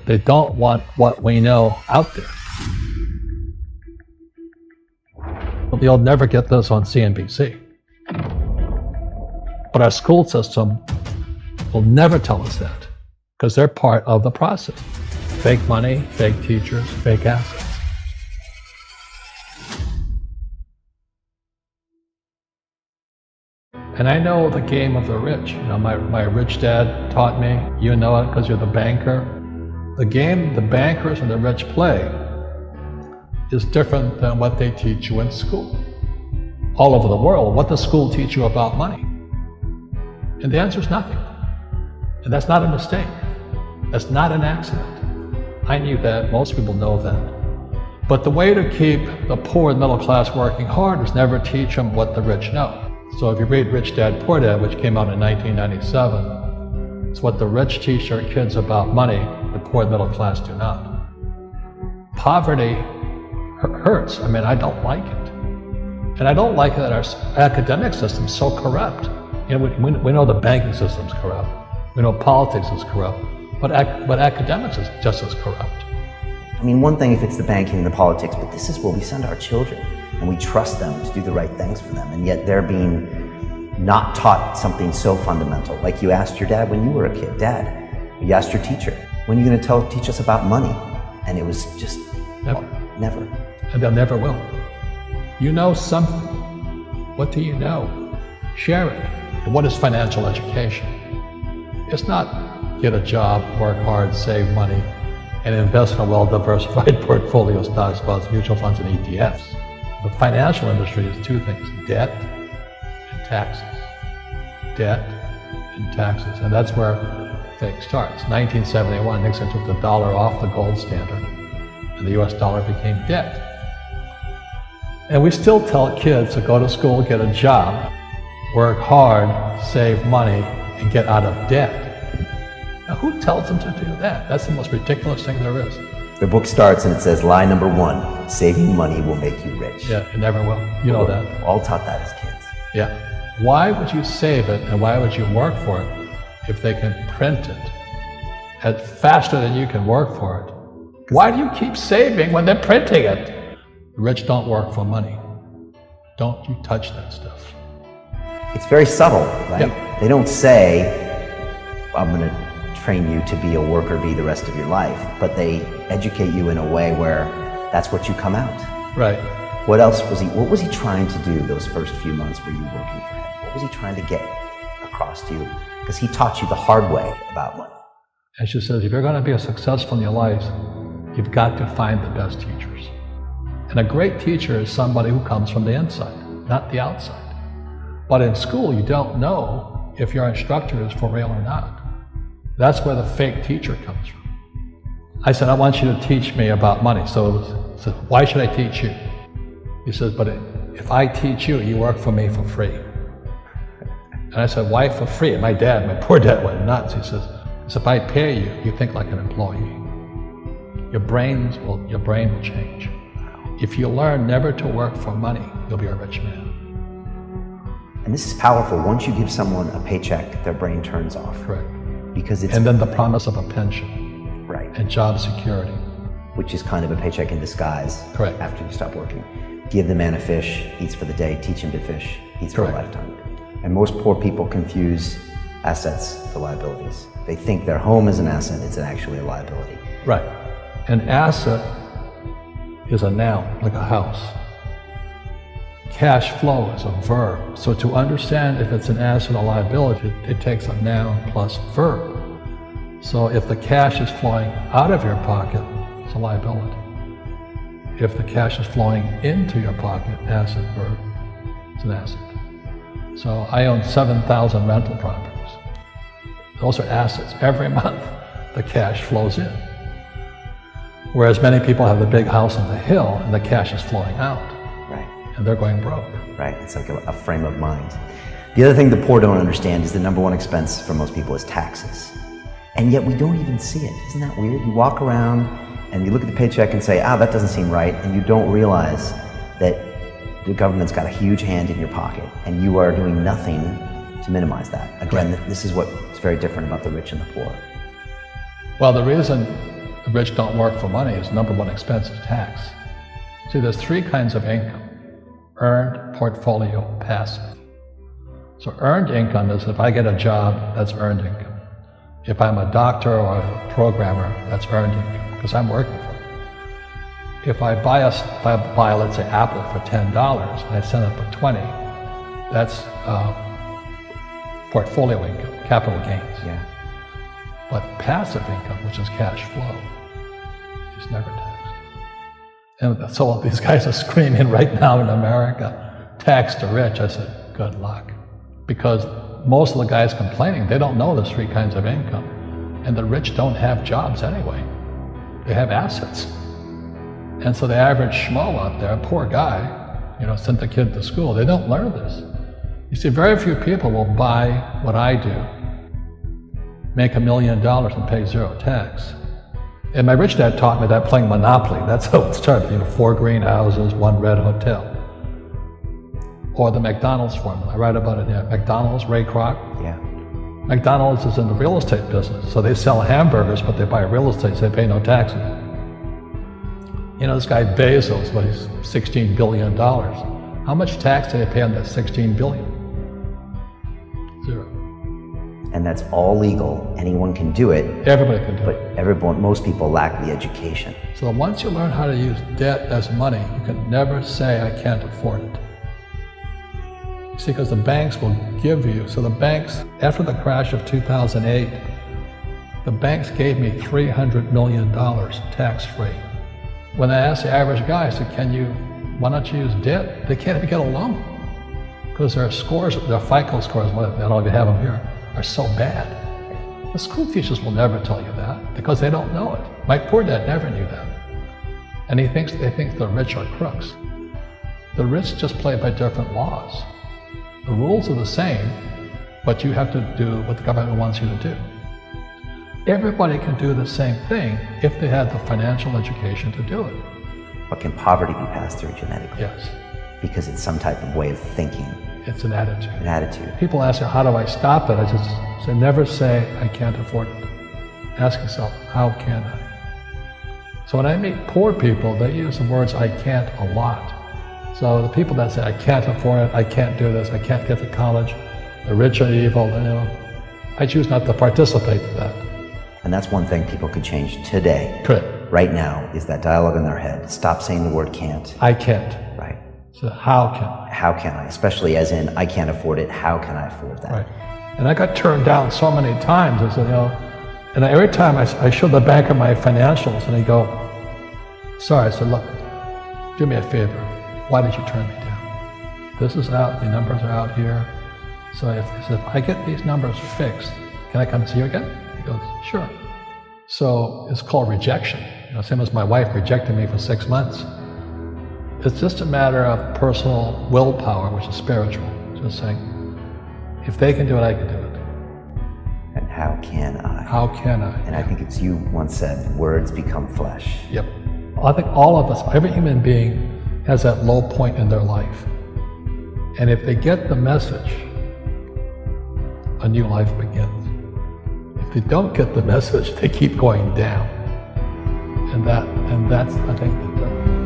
They don't want what we know out there. You'll never get this on CNBC. But our school system will never tell us that, because they're part of the process. Fake money, fake teachers, fake assets. And I know the game of the rich. You know, my rich dad taught me, you know it because you're the banker. The game the bankers and the rich play is different than what they teach you in school. All over the world, what does school teach you about money? And the answer is nothing. And that's not a mistake. That's not an accident. I knew that, most people know that. But the way to keep the poor and middle class working hard is never teach them what the rich know. So if you read Rich Dad, Poor Dad, which came out in 1997, it's what the rich teach their kids about money, the poor and middle class do not. Poverty hurts. I mean, I don't like it. And I don't like that our academic system's so corrupt. You know, we know the banking system's corrupt. We know politics is corrupt. But academics is just as corrupt. I mean, one thing if it's the banking and the politics, but this is where we send our children and we trust them to do the right things for them. And yet they're being not taught something so fundamental. Like you asked your dad when you were a kid, Dad, you asked your teacher, when are you going to teach us about money? And it was just, never. Well, never. And they'll never will. You know something. What do you know? Share it. What is financial education? It's not get a job, work hard, save money, and invest in a well-diversified portfolio of stocks, bonds, mutual funds, and ETFs. The financial industry is two things: debt and taxes. Debt and taxes. And that's where the thing starts. 1971, Nixon took the dollar off the gold standard, and the US dollar became debt. And we still tell kids to go to school, get a job, work hard, save money, and get out of debt. Now, who tells them to do that? That's the most ridiculous thing there is. The book starts and it says, lie number 1, saving money will make you rich. Yeah, it never will. You know that. We're all taught that as kids. Yeah. Why would you save it and why would you work for it if they can print it faster than you can work for it? Why do you keep saving when they're printing it? The rich don't work for money. Don't you touch that stuff. It's very subtle, right? Yeah. They don't say, I'm going to train you to be a worker bee the rest of your life, but they educate you in a way where that's what you come out. Right. What was he trying to do those first few months were you working for him? What was he trying to get across to you? Because he taught you the hard way about money. And she says, if you're going to be successful in your life, you've got to find the best teachers. And a great teacher is somebody who comes from the inside, not the outside. But in school, you don't know if your instructor is for real or not. That's where the fake teacher comes from. I said, I want you to teach me about money. So he said, why should I teach you? He says, but if I teach you, you work for me for free. And I said, why for free? And my poor dad went nuts. He says, if I pay you, you think like an employee. Your brain will change. If you learn never to work for money, you'll be a rich man. And this is powerful. Once you give someone a paycheck, their brain turns off. Correct. Because it's... And then the promise of a pension. Right. And job security. Which is kind of a paycheck in disguise. Correct. After you stop working. Give the man a fish, eats for the day, teach him to fish, eats for a lifetime. And most poor people confuse assets for liabilities. They think their home is an asset, it's actually a liability. Right. An asset is a noun, like a house. Cash flow is a verb. So to understand if it's an asset or liability, it takes a noun plus verb. So if the cash is flowing out of your pocket, it's a liability. If the cash is flowing into your pocket, asset, verb, it's an asset. So I own 7,000 rental properties. Those are assets. Every month, the cash flows in. Whereas many people have the big house on the hill and the cash is flowing out. Right. And they're going broke. Right, it's like a frame of mind. The other thing the poor don't understand is the number one expense for most people is taxes. And yet we don't even see it. Isn't that weird? You walk around and you look at the paycheck and say, that doesn't seem right, and you don't realize that the government's got a huge hand in your pocket and you are doing nothing to minimize that. Again, this is what's very different about the rich and the poor. Well, the reason the rich don't work for money is number one expense is tax. See, there's three kinds of income: earned, portfolio, passive. So earned income is if I get a job, that's earned income. If I'm a doctor or a programmer, that's earned income because I'm working for it. If I buy, let's say, Apple for $10 and I sell it for 20, that's portfolio income, capital gains. Yeah. But passive income, which is cash flow, is never taxed. And so these guys are screaming right now in America, tax the rich. I said, good luck. Because most of the guys complaining, they don't know there's three kinds of income. And the rich don't have jobs anyway. They have assets. And so the average schmo out there, poor guy, sent the kid to school, they don't learn this. You see, very few people will buy what I do, make $1 million and pay zero tax. And my rich dad taught me that playing Monopoly. That's how it started, 4 greenhouses, 1 red hotel. Or the McDonald's formula, I write about it here. McDonald's, Ray Kroc. Yeah. McDonald's is in the real estate business, so they sell hamburgers, but they buy real estate, so they pay no taxes. This guy Bezos, he's $16 billion. How much tax do they pay on that $16 billion? Zero. And that's all legal. Anyone can do it. Everybody can do it. But most people lack the education. So once you learn how to use debt as money, you can never say, I can't afford it. See, because the banks will give you, so the banks, after the crash of 2008, the banks gave me $300 million tax-free. When I asked the average guy, I said, why don't you use debt? They can't even get a loan because their scores, their FICO scores, I don't know if you have them here, are so bad. The school teachers will never tell you that because they don't know it. My poor dad never knew that. And they think the rich are crooks. The rich just play by different laws. The rules are the same, but you have to do what the government wants you to do. Everybody can do the same thing if they had the financial education to do it. But can poverty be passed through genetically? Yes. Because it's some type of way of thinking. It's an attitude. An attitude. People ask me, how do I stop it? I just say, never say, I can't afford it. Ask yourself, how can I? So when I meet poor people, they use the words, I can't, a lot. So the people that say, I can't afford it, I can't do this, I can't get to college, the rich are evil, I choose not to participate in that. And that's one thing people could change today. Could. Right now, is that dialogue in their head. Stop saying the word can't. I can't. Right. So how can I? How can I? Especially as in, I can't afford it, how can I afford that? Right. And I got turned down so many times. I said, and every time I showed the banker my financials, and he'd go, sorry. I said, look, do me a favor. Why did you turn me down? This is out, the numbers are out here. So if I get these numbers fixed, can I come see you again? He goes, sure. So it's called rejection. Same as my wife rejected me for 6 months. It's just a matter of personal willpower, which is spiritual. Just saying, if they can do it, I can do it. And how can I? How can I? And I think it's you once said, words become flesh. Yep. I think all of us, every human being has that low point in their life. And if they get the message, a new life begins. If they don't get the message, they keep going down. And that's, I think, the difference.